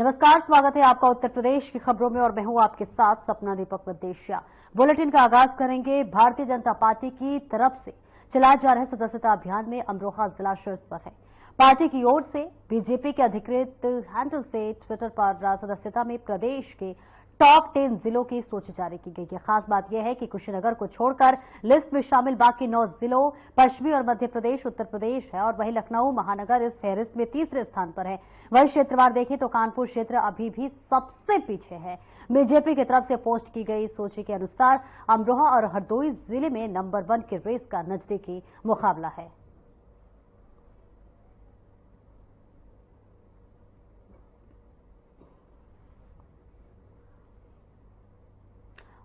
नमस्कार, स्वागत है आपका उत्तर प्रदेश की खबरों में और मैं हूं आपके साथ सपना दीपक विदेशिया। बुलेटिन का आगाज करेंगे। भारतीय जनता पार्टी की तरफ से चलाए जा रहे सदस्यता अभियान में अमरोहा जिला शीर्ष पर है। पार्टी की ओर से बीजेपी के अधिकृत हैंडल से ट्विटर पर सदस्यता में प्रदेश के टॉप 10 जिलों की सूची जारी की गई है। खास बात यह है कि कुशीनगर को छोड़कर लिस्ट में शामिल बाकी 9 जिलों पश्चिमी और मध्य प्रदेश, उत्तर प्रदेश है और वहीं लखनऊ महानगर इस फहरिस्त में तीसरे स्थान पर है। वहीं क्षेत्रवार देखें तो कानपुर क्षेत्र अभी भी सबसे पीछे है। बीजेपी की तरफ से पोस्ट की गई सूची के अनुसार अमरोहा और हरदोई जिले में नंबर 1 की रेस का नजदीकी मुकाबला है।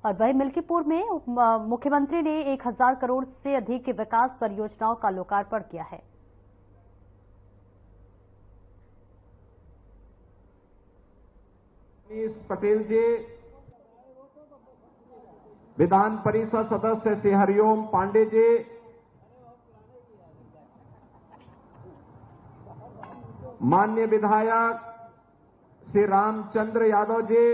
और वहीं मिल्कीपुर में मुख्यमंत्री ने 1000 करोड़ से अधिक की विकास परियोजनाओं का लोकार्पण किया है। पटेल जी, विधान परिषद सदस्य श्री हरिओम पांडे जी, माननीय विधायक श्री रामचंद्र यादव जी,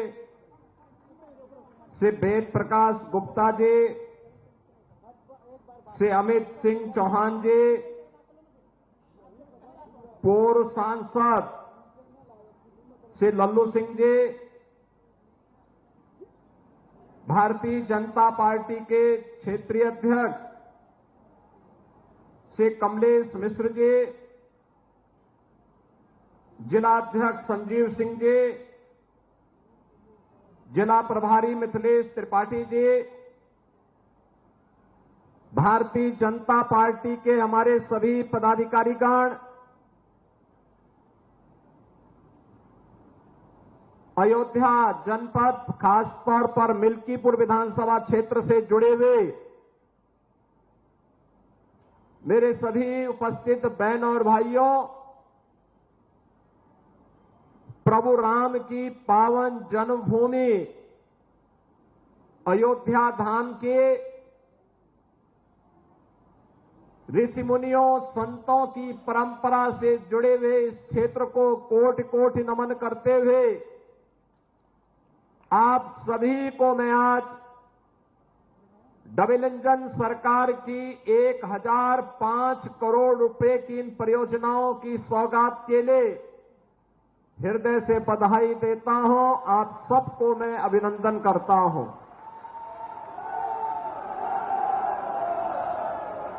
श्री वेद प्रकाश गुप्ता जी, श्री अमित सिंह चौहान जी, पूर्व सांसद श्री लल्लू सिंह जी, भारतीय जनता पार्टी के क्षेत्रीय अध्यक्ष श्री कमलेश मिश्र जी, जिलाध्यक्ष संजीव सिंह जी, जिला प्रभारी मिथिलेश त्रिपाठी जी, भारतीय जनता पार्टी के हमारे सभी पदाधिकारीगण, अयोध्या जनपद खासतौर पर मिल्कीपुर विधानसभा क्षेत्र से जुड़े हुए मेरे सभी उपस्थित बहन और भाइयों, प्रभु राम की पावन जन्मभूमि अयोध्या धाम के ऋषि मुनियों संतों की परंपरा से जुड़े हुए इस क्षेत्र को कोटि कोटि नमन करते हुए आप सभी को मैं आज डबल इंजन सरकार की 1005 करोड़ रुपए की इन परियोजनाओं की सौगात के लिए हृदय से बधाई देता हूं। आप सबको मैं अभिनंदन करता हूं।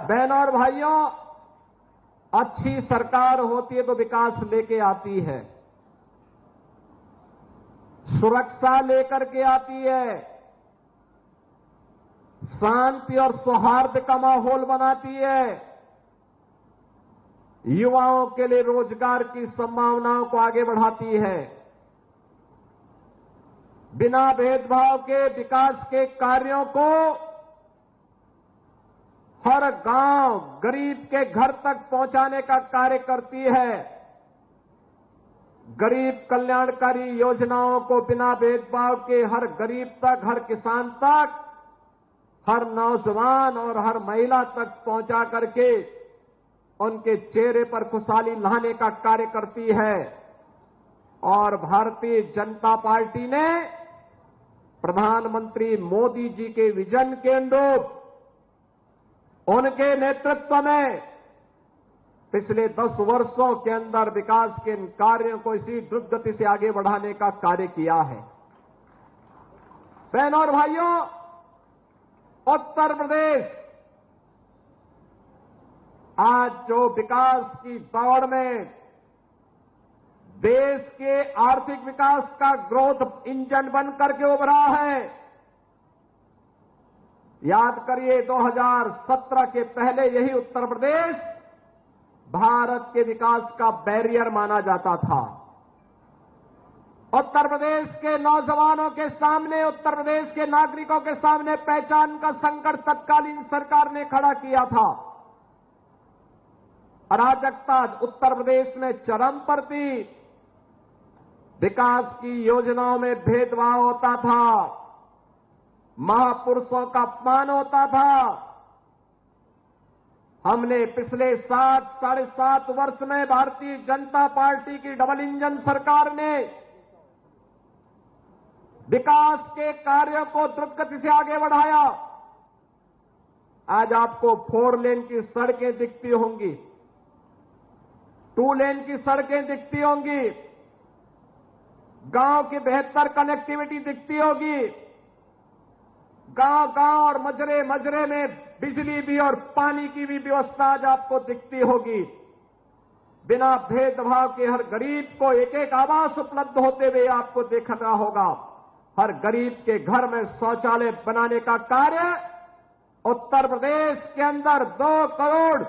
बहनों और भाइयों, अच्छी सरकार होती है तो विकास लेके आती है, सुरक्षा लेकर के आती है, शांति और सौहार्द का माहौल बनाती है, युवाओं के लिए रोजगार की संभावनाओं को आगे बढ़ाती है, बिना भेदभाव के विकास के कार्यों को हर गांव गरीब के घर तक पहुंचाने का कार्य करती है, गरीब कल्याणकारी योजनाओं को बिना भेदभाव के हर गरीब तक, हर किसान तक, हर नौजवान और हर महिला तक पहुंचा करके उनके चेहरे पर खुशहाली लाने का कार्य करती है। और भारतीय जनता पार्टी ने प्रधानमंत्री मोदी जी के विजन के अनुरूप उनके नेतृत्व में पिछले 10 वर्षों के अंदर विकास के इन कार्यों को इसी द्रुत गति से आगे बढ़ाने का कार्य किया है। बहनों और भाइयों, उत्तर प्रदेश आज जो विकास की दौड़ में देश के आर्थिक विकास का ग्रोथ इंजन बनकर के उभरा है। याद करिए, 2017 के पहले यही उत्तर प्रदेश भारत के विकास का बैरियर माना जाता था। उत्तर प्रदेश के नौजवानों के सामने, उत्तर प्रदेश के नागरिकों के सामने पहचान का संकट तत्कालीन सरकार ने खड़ा किया था। अराजकता उत्तर प्रदेश में चरम पर थी, विकास की योजनाओं में भेदभाव होता था, महापुरुषों का अपमान होता था। हमने पिछले 7 साढ़े 7 वर्ष में भारतीय जनता पार्टी की डबल इंजन सरकार ने विकास के कार्यों को द्रुत गति से आगे बढ़ाया। आज आपको 4 लेन की सड़कें दिखती होंगी, 2 लेन की सड़कें दिखती होंगी, गांव की बेहतर कनेक्टिविटी दिखती होगी, गांव-गांव और मजरे-मजरे में बिजली भी और पानी की भी व्यवस्था आज आपको दिखती होगी। बिना भेदभाव के हर गरीब को एक-एक आवास उपलब्ध होते हुए आपको देखना होगा। हर गरीब के घर में शौचालय बनाने का कार्य उत्तर प्रदेश के अंदर 2 करोड़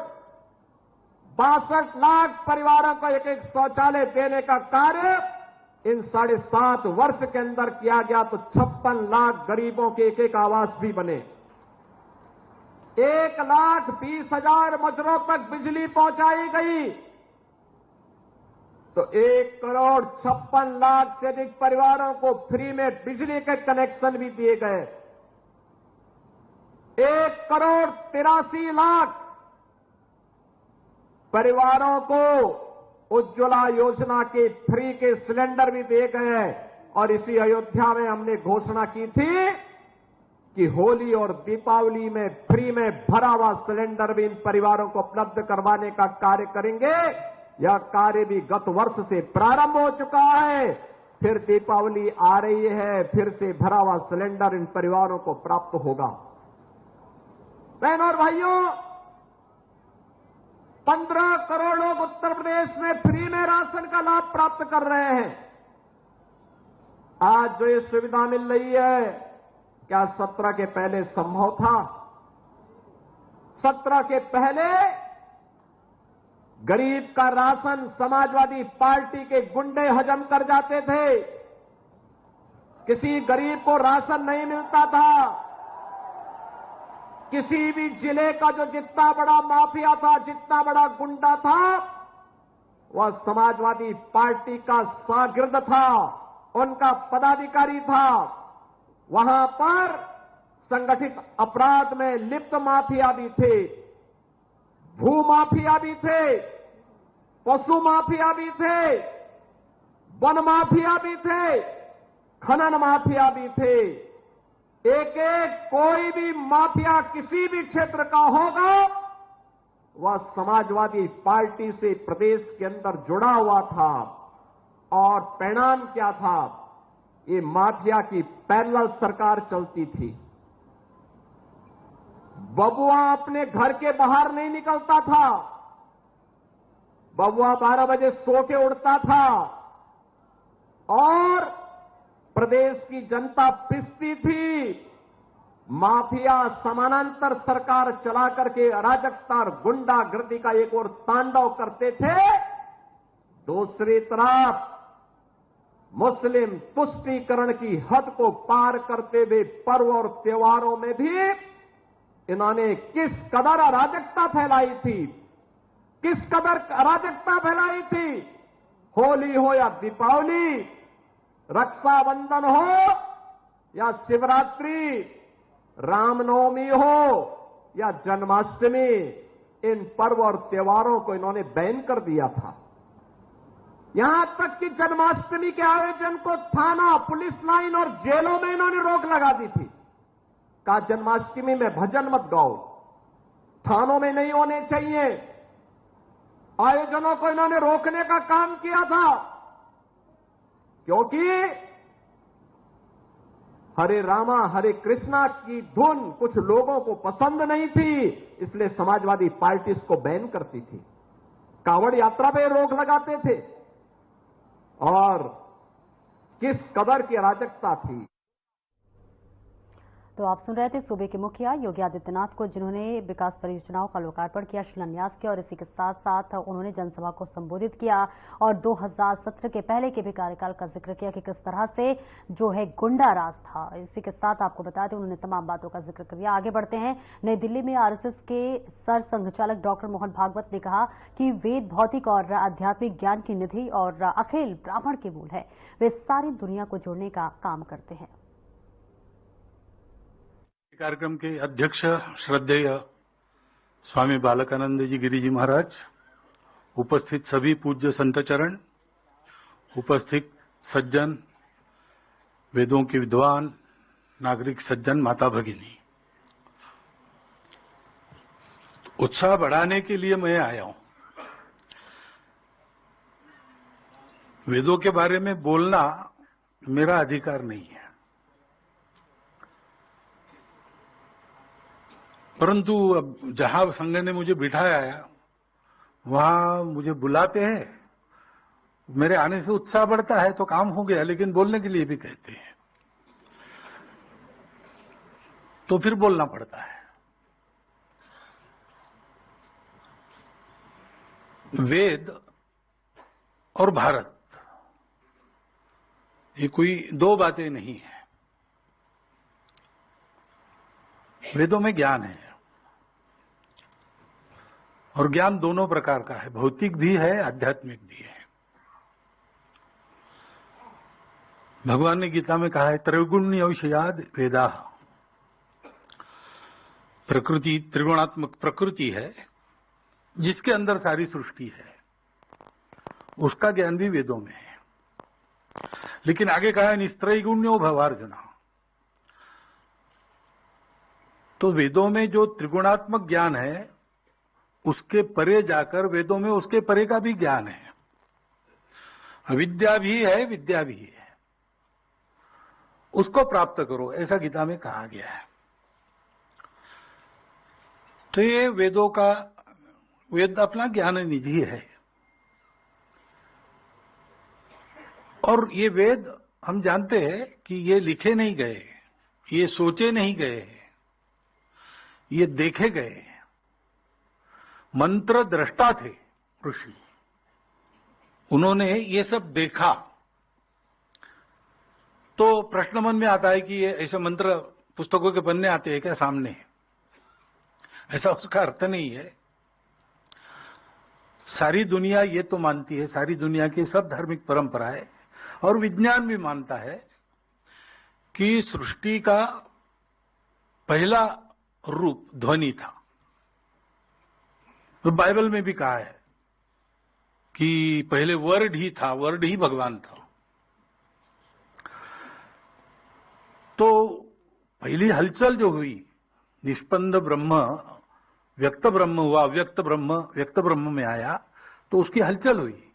62 लाख परिवारों को एक-एक शौचालय देने का कार्य इन 7.5 वर्ष के अंदर किया गया, तो 56 लाख गरीबों के एक-एक आवास भी बने। 1,20,000 मजरों तक बिजली पहुंचाई गई, तो 1 करोड़ 56 लाख से अधिक परिवारों को फ्री में बिजली के कनेक्शन भी दिए गए। 1 करोड़ 83 लाख परिवारों को उज्ज्वला योजना के फ्री के सिलेंडर भी दिए गए। और इसी अयोध्या में हमने घोषणा की थी कि होली और दीपावली में फ्री में भरा हुआ सिलेंडर भी इन परिवारों को उपलब्ध करवाने का कार्य करेंगे। यह कार्य भी गत वर्ष से प्रारंभ हो चुका है। फिर दीपावली आ रही है, फिर से भरा हुआ सिलेंडर इन परिवारों को प्राप्त होगा। बहनों और भाइयों, 15 करोड़ लोग उत्तर प्रदेश में फ्री में राशन का लाभ प्राप्त कर रहे हैं। आज जो ये सुविधा मिल रही है, क्या 17 के पहले संभव था? 17 के पहले गरीब का राशन समाजवादी पार्टी के गुंडे हजम कर जाते थे। किसी गरीब को राशन नहीं मिलता था। किसी भी जिले का जो जितना बड़ा माफिया था, जितना बड़ा गुंडा था, वह समाजवादी पार्टी का शागिर्द था, उनका पदाधिकारी था। वहां पर संगठित अपराध में लिप्त माफिया भी थे, भू माफिया भी थे, पशु माफिया भी थे, वन माफिया भी थे, खनन माफिया भी थे। एक-एक कोई भी माफिया किसी भी क्षेत्र का होगा, वह समाजवादी पार्टी से प्रदेश के अंदर जुड़ा हुआ था। और परिणाम क्या था? ये माफिया की पैरेलल सरकार चलती थी। बबुआ अपने घर के बाहर नहीं निकलता था। बबुआ 12 बजे सो के उड़ता था और प्रदेश की जनता पिसती थी। माफिया समानांतर सरकार चला करके अराजकता और गुंडागर्दी का एक और तांडव करते थे। दूसरी तरफ मुस्लिम तुष्टीकरण की हद को पार करते हुए पर्व और त्योहारों में भी इन्होंने किस कदर अराजकता फैलाई थी, किस कदर अराजकता फैलाई थी। होली हो या दीपावली, रक्षाबंधन हो या शिवरात्रि, रामनवमी हो या जन्माष्टमी, इन पर्व और त्योहारों को इन्होंने बैन कर दिया था। यहां तक कि जन्माष्टमी के आयोजन को थाना, पुलिस लाइन और जेलों में इन्होंने रोक लगा दी थी। कहा जन्माष्टमी में भजन मत गाओ, थानों में नहीं होने चाहिए। आयोजनों को इन्होंने रोकने का काम किया था, क्योंकि हरे रामा हरे कृष्णा की धुन कुछ लोगों को पसंद नहीं थी, इसलिए समाजवादी पार्टी इसको बैन करती थी। कांवड़ यात्रा पे रोक लगाते थे। और किस कदर की अराजकता थी। तो आप सुन रहे थे सूबे के मुखिया योगी आदित्यनाथ को, जिन्होंने विकास परियोजनाओं का लोकार्पण किया, शिलान्यास किया और इसी के साथ साथ उन्होंने जनसभा को संबोधित किया और 2017 के पहले के भी कार्यकाल का जिक्र किया कि किस तरह से जो है गुंडा राज था। इसी के साथ आपको बता दें उन्होंने तमाम बातों का जिक्र किया। आगे बढ़ते हैं। नई दिल्ली में आरएसएस के सर संघचालक डॉक्टर मोहन भागवत ने कहा कि वेद भौतिक और आध्यात्मिक ज्ञान की निधि और अखिल ब्राह्मण के मूल है। वे सारी दुनिया को जोड़ने का काम करते हैं। कार्यक्रम के अध्यक्ष श्रद्धेय स्वामी बालकानंद जी गिरी जी महाराज, उपस्थित सभी पूज्य संत चरण, उपस्थित सज्जन, वेदों के विद्वान, नागरिक सज्जन, माता भगिनी, उत्साह बढ़ाने के लिए मैं आया हूं। वेदों के बारे में बोलना मेरा अधिकार नहीं है, परंतु अब जहां संघ ने मुझे बिठाया है वहां मुझे बुलाते हैं, मेरे आने से उत्साह बढ़ता है तो काम हो गया, लेकिन बोलने के लिए भी कहते हैं तो फिर बोलना पड़ता है। वेद और भारत ये कोई दो बातें नहीं है। वेदों में ज्ञान है और ज्ञान दोनों प्रकार का है, भौतिक भी है, आध्यात्मिक भी है। भगवान ने गीता में कहा है त्रैगुण्य विषयाद वेदा। प्रकृति त्रिगुणात्मक प्रकृति है जिसके अंदर सारी सृष्टि है, उसका ज्ञान भी वेदों में है। लेकिन आगे कहा है निस्त्रैगुण्यो भवार्जुना। तो वेदों में जो त्रिगुणात्मक ज्ञान है उसके परे जाकर वेदों में उसके परे का भी ज्ञान है, अविद्या भी है, विद्या भी है, उसको प्राप्त करो, ऐसा गीता में कहा गया है। तो ये वेदों का, वेद अपना ज्ञान निधि है और ये वेद हम जानते हैं कि ये लिखे नहीं गए, ये सोचे नहीं गए, ये देखे गए। मंत्र दृष्टा थे ऋषि, उन्होंने ये सब देखा। तो प्रश्न मन में आता है कि ये ऐसे मंत्र पुस्तकों के पन्ने आते हैं क्या सामने? ऐसा उसका अर्थ नहीं है। सारी दुनिया ये तो मानती है, सारी दुनिया की सब धार्मिक परंपराएं और विज्ञान भी मानता है कि सृष्टि का पहला रूप ध्वनि था। तो बाइबल में भी कहा है कि पहले वर्ड ही था, वर्ड ही भगवान था। तो पहली हलचल जो हुई, निष्पन्द ब्रह्म व्यक्त ब्रह्म हुआ, व्यक्त ब्रह्म में आया, तो उसकी हलचल हुई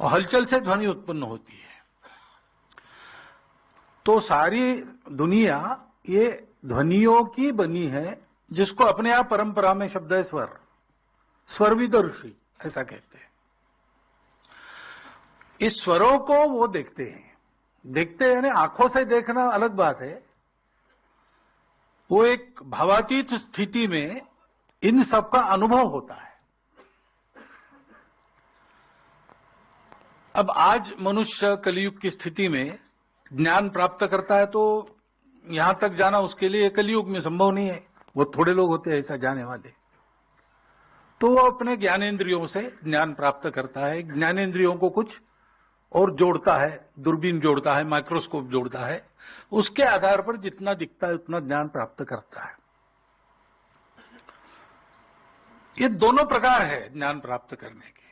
और हलचल से ध्वनि उत्पन्न होती है। तो सारी दुनिया ये ध्वनियों की बनी है, जिसको अपने आप परंपरा में शब्द है स्वर, स्वरविद ऋषि ऐसा कहते हैं। इस स्वरों को वो देखते हैं, देखते हैं ना, आंखों से देखना अलग बात है, वो एक भावातीत स्थिति में इन सब का अनुभव होता है। अब आज मनुष्य कलियुग की स्थिति में ज्ञान प्राप्त करता है तो यहां तक जाना उसके लिए कलियुग में संभव नहीं है, वो थोड़े लोग होते हैं ऐसा जाने वाले। तो वो अपने ज्ञानेंद्रियों से ज्ञान प्राप्त करता है, ज्ञानेंद्रियों को कुछ और जोड़ता है, दूरबीन जोड़ता है, माइक्रोस्कोप जोड़ता है, उसके आधार पर जितना दिखता है उतना ज्ञान प्राप्त करता है। ये दोनों प्रकार है ज्ञान प्राप्त करने के।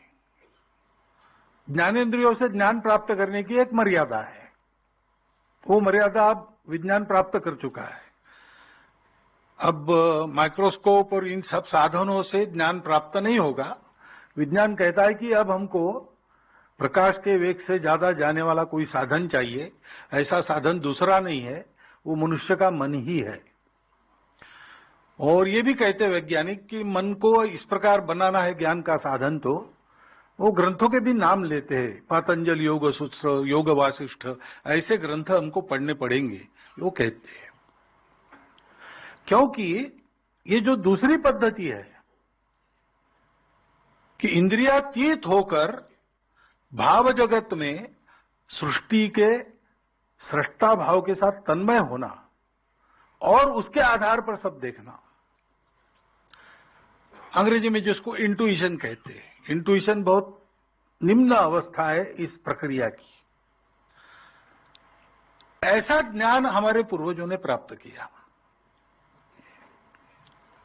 ज्ञानेंद्रियों से ज्ञान प्राप्त करने की एक मर्यादा है, वो मर्यादा अब विज्ञान प्राप्त कर चुका है। अब माइक्रोस्कोप और इन सब साधनों से ज्ञान प्राप्त नहीं होगा। विज्ञान कहता है कि अब हमको प्रकाश के वेग से ज्यादा जाने वाला कोई साधन चाहिए, ऐसा साधन दूसरा नहीं है, वो मनुष्य का मन ही है। और ये भी कहते हैं वैज्ञानिक कि मन को इस प्रकार बनाना है ज्ञान का साधन, तो वो ग्रंथों के भी नाम लेते हैं, पातंजल योग सूत्र, योग वासिष्ठ, ऐसे ग्रंथ हमको पढ़ने पड़ेंगे, वो कहते हैं। क्योंकि ये जो दूसरी पद्धति है कि इंद्रियातीत होकर भाव जगत में सृष्टि के सृष्टा भाव के साथ तन्मय होना और उसके आधार पर सब देखना, अंग्रेजी में जिसको इंट्यूशन कहते हैं। इंट्यूशन बहुत निम्न अवस्था है इस प्रक्रिया की। ऐसा ज्ञान हमारे पूर्वजों ने प्राप्त किया,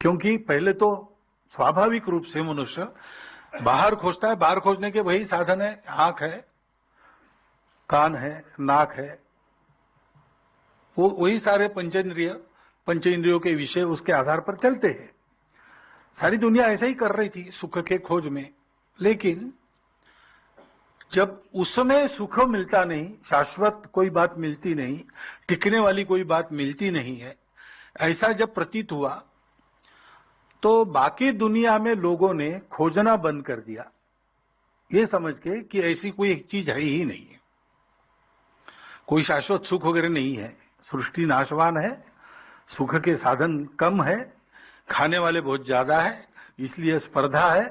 क्योंकि पहले तो स्वाभाविक रूप से मनुष्य बाहर खोजता है, बाहर खोजने के वही साधन है, आंख है, कान है, नाक है, वो वही सारे पंचेंद्रियों के विषय उसके आधार पर चलते हैं। सारी दुनिया ऐसा ही कर रही थी सुख के खोज में, लेकिन जब उस समय सुख मिलता नहीं, शाश्वत कोई बात मिलती नहीं, टिकने वाली कोई बात मिलती नहीं है, ऐसा जब प्रतीत हुआ तो बाकी दुनिया में लोगों ने खोजना बंद कर दिया, ये समझ के कि ऐसी कोई एक चीज है ही नहीं है, कोई शाश्वत सुख वगैरह नहीं है, सृष्टि नाशवान है, सुख के साधन कम है, खाने वाले बहुत ज्यादा है, इसलिए स्पर्धा है,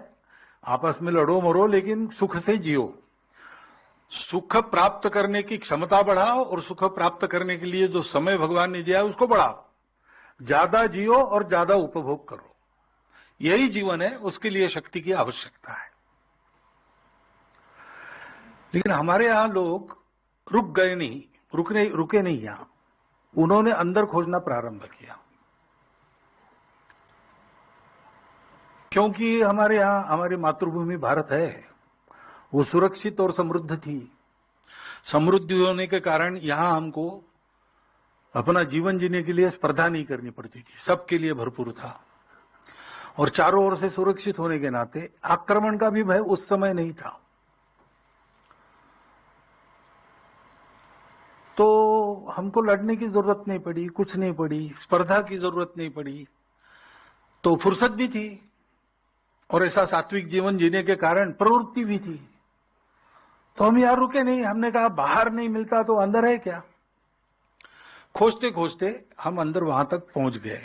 आपस में लड़ो मरो लेकिन सुख से जियो, सुख प्राप्त करने की क्षमता बढ़ाओ और सुख प्राप्त करने के लिए जो समय भगवान ने दिया है उसको बढ़ाओ, ज्यादा जियो और ज्यादा उपभोग करो, यही जीवन है, उसके लिए शक्ति की आवश्यकता है। लेकिन हमारे यहां लोग रुक गए नहीं, रुके नहीं यहां, उन्होंने अंदर खोजना प्रारंभ किया, क्योंकि हमारे यहां हमारी मातृभूमि भारत है, वो सुरक्षित और समृद्ध थी। समृद्धि होने के कारण यहां हमको अपना जीवन जीने के लिए स्पर्धा नहीं करनी पड़ती थी, सबके लिए भरपूर था, और चारों ओर से सुरक्षित होने के नाते आक्रमण का भी भय उस समय नहीं था। तो हमको लड़ने की जरूरत नहीं पड़ी, कुछ नहीं पड़ी, स्पर्धा की जरूरत नहीं पड़ी, तो फुर्सत भी थी, और ऐसा सात्विक जीवन जीने के कारण प्रवृत्ति भी थी। तो हम यार रुके नहीं, हमने कहा बाहर नहीं मिलता तो अंदर है क्या। खोजते खोजते हम अंदर वहां तक पहुंच गए,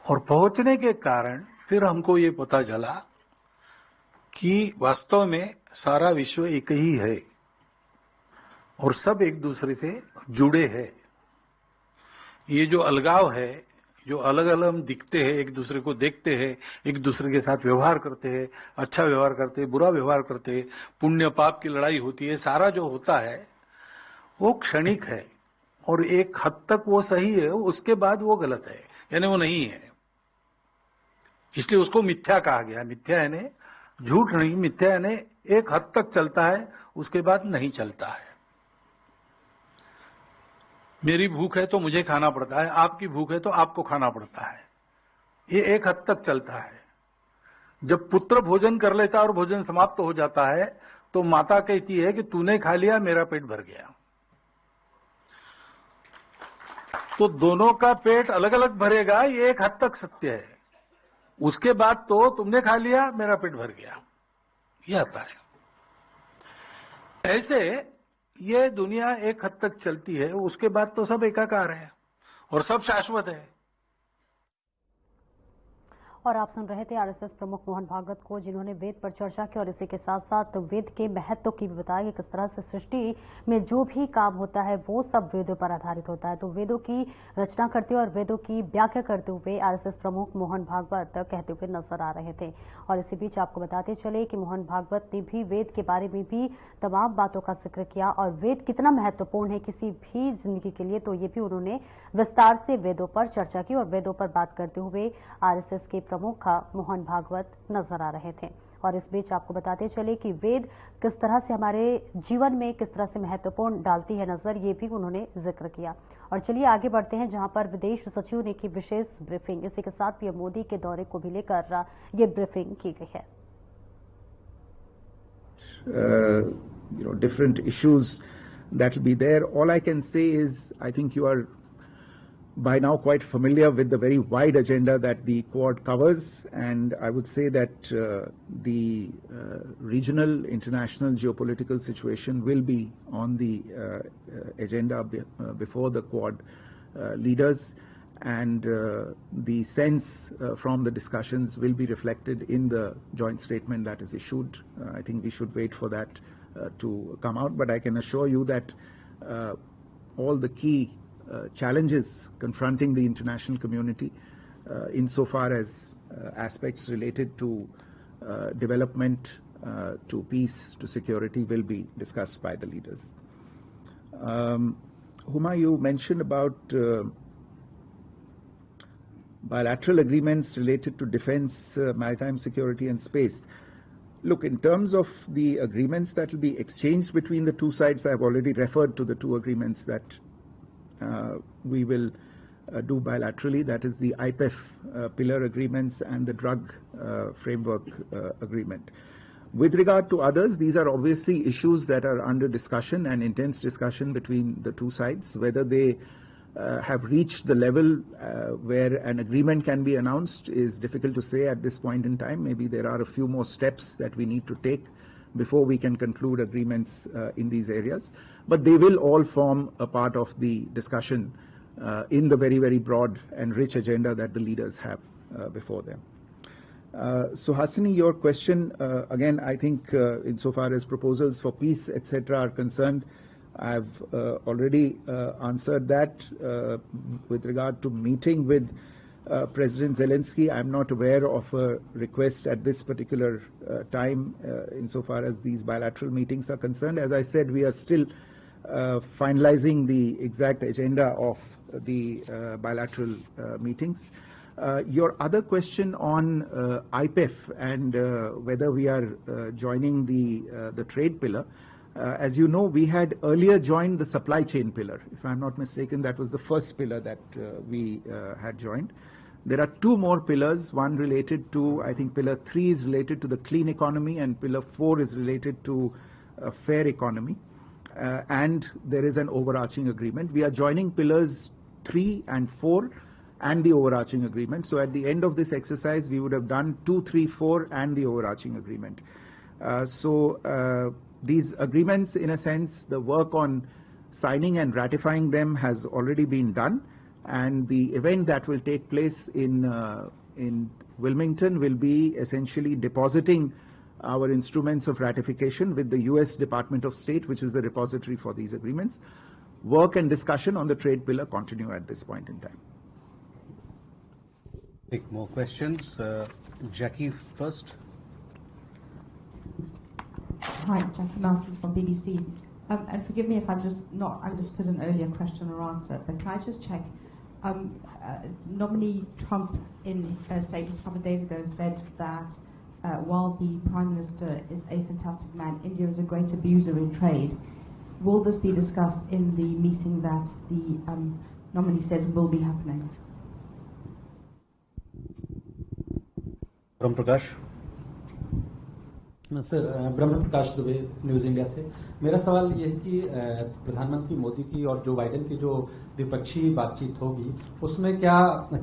और पहुंचने के कारण फिर हमको ये पता चला कि वास्तव में सारा विश्व एक ही है और सब एक दूसरे से जुड़े हैं। ये जो अलगाव है, जो अलग अलग हम दिखते हैं, एक दूसरे को देखते हैं, एक दूसरे के साथ व्यवहार करते हैं, अच्छा व्यवहार करते हैं, बुरा व्यवहार करते हैं, पुण्य पाप की लड़ाई होती है, सारा जो होता है वो क्षणिक है, और एक हद तक वो सही है, उसके बाद वो गलत है, यानी वो नहीं है, इसलिए उसको मिथ्या कहा गया। मिथ्या यानी झूठ नहीं, मिथ्या यानी एक हद तक चलता है, उसके बाद नहीं चलता है। मेरी भूख है तो मुझे खाना पड़ता है, आपकी भूख है तो आपको खाना पड़ता है, ये एक हद तक चलता है। जब पुत्र भोजन कर लेता है और भोजन समाप्त हो जाता है तो माता कहती है कि तूने खा लिया, मेरा पेट भर गया। तो दोनों का पेट अलग अलग भरेगा, ये एक हद तक सत्य है, उसके बाद तो तुमने खा लिया, मेरा पेट भर गया, ये आता है। ऐसे ये दुनिया एक हद तक चलती है, उसके बाद तो सब एकाकार है और सब शाश्वत है। और आप सुन रहे थे आरएसएस प्रमुख मोहन भागवत को, जिन्होंने वेद पर चर्चा की और इसी के साथ साथ वेद के महत्व की भी बताया कि किस तरह से सृष्टि में जो भी काम होता है वो सब वेदों पर आधारित होता है। तो वेदों की रचना करते हुए और वेदों की व्याख्या करते हुए आरएसएस प्रमुख मोहन भागवत कहते हुए नजर आ रहे थे। और इसी बीच आपको बताते चले कि मोहन भागवत ने भी वेद के बारे में भी तमाम बातों का जिक्र किया, और वेद कितना महत्वपूर्ण है किसी भी जिंदगी के लिए, तो ये भी उन्होंने विस्तार से वेदों पर चर्चा की। और वेदों पर बात करते हुए आरएसएस के प्रमुख मोहन भागवत नजर आ रहे थे। और इस बीच आपको बताते चले कि वेद किस तरह से हमारे जीवन में किस तरह से महत्वपूर्ण डालती है नजर, ये भी उन्होंने जिक्र किया। और चलिए आगे बढ़ते हैं, जहां पर विदेश सचिव ने की विशेष ब्रीफिंग। इसी के साथ पीएम मोदी के दौरे को भी लेकर ये ब्रीफिंग की गई है। Different issues that will be there. All I can say is, I think you are by now quite familiar with the very wide agenda that the Quad covers, and I would say that the regional, international geopolitical situation will be on the agenda before the Quad leaders, and the sense from the discussions will be reflected in the joint statement that is issued. I think we should wait for that to come out, but I can assure you that all the key challenges confronting the international community insofar as aspects related to development, to peace, to security will be discussed by the leaders. Huma, you mentioned about bilateral agreements related to defense, maritime security and space. Look, in terms of the agreements that will be exchanged between the two sides, I have already referred to the two agreements that we will do bilaterally. That is the IPEF pillar agreements and the drug framework agreement. With regard to others, these are obviously issues that are under discussion and intense discussion between the two sides. Whether they have reached the level where an agreement can be announced is difficult to say at this point in time. Maybe there are a few more steps that we need to take before we can conclude agreements in these areas. But they will all form a part of the discussion in the very, very broad and rich agenda that the leaders have before them. So Hasini, your question, again, I think insofar as proposals for peace, etc. are concerned, I've already answered that. With regard to meeting with President Zelensky, I'm not aware of a request at this particular time insofar as these bilateral meetings are concerned. As I said, we are still finalizing the exact agenda of the bilateral meetings. Your other question on IPEF and whether we are joining the trade pillar. As you know, we had earlier joined the supply chain pillar. If I'm not mistaken, that was the first pillar that we had joined. There are two more pillars, one related to, I think pillar 3 is related to the clean economy and pillar 4 is related to a fair economy. And there is an overarching agreement. We are joining pillars 3 and 4 and the overarching agreement. So at the end of this exercise, we would have done 2, 3, 4 and the overarching agreement. These agreements, in a sense, the work on signing and ratifying them has already been done, and the event that will take place in Wilmington will be essentially depositing our instruments of ratification with the US Department of State, which is the repository for these agreements. Work and discussion on the trade pillar continue at this point in time. Take more questions. Jackie first. Hi, Jackie Masters from BBC. And forgive me if I've just not understood an earlier question or answer, but can I just check? Nominee Trump, in a statement a couple of days ago, said that while the Prime Minister is a fantastic man, India is a great abuser in trade. Will this be discussed in the meeting that the nominee says will be happening? Ram Prakash. Sir, Brahma Prakash Dubey news India से। मेरा सवाल ये है कि प्रधानमंत्री मोदी की और Joe Biden की जो द्विपक्षीय बातचीत होगी उसमें क्या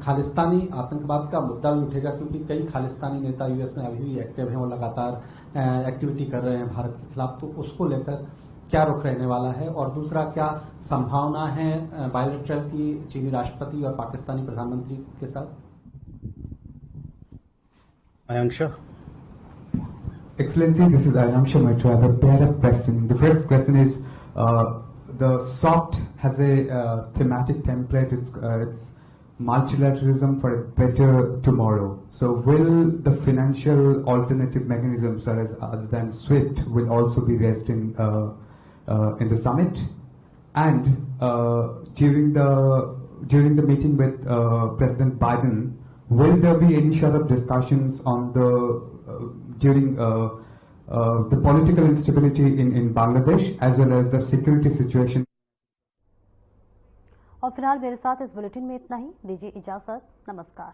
खालिस्तानी आतंकवाद का मुद्दा भी उठेगा, क्योंकि कई खालिस्तानी नेता यूएस में अभी भी एक्टिव हैं, वो लगातार एक्टिविटी कर रहे हैं भारत के खिलाफ, तो उसको लेकर क्या रुख रहने वाला है? और दूसरा, क्या संभावना है बायलैटरल की चीनी राष्ट्रपति और पाकिस्तानी प्रधानमंत्री के साथ? Ayanksha. Excellency, this is Ayanksha Maitra. I have a pair of questions. The first question is, the SOCT has a thematic template. It's multilateralism for a better tomorrow. So will the financial alternative mechanisms, other than SWIFT, will also be raised in the summit? And during the meeting with President Biden, will there be any sort of discussions on during the political instability in Bangladesh as well as the security situation? और फिलहाल मेरे साथ इस bulletin में इतना ही। दीजिए इजाजत। नमस्कार।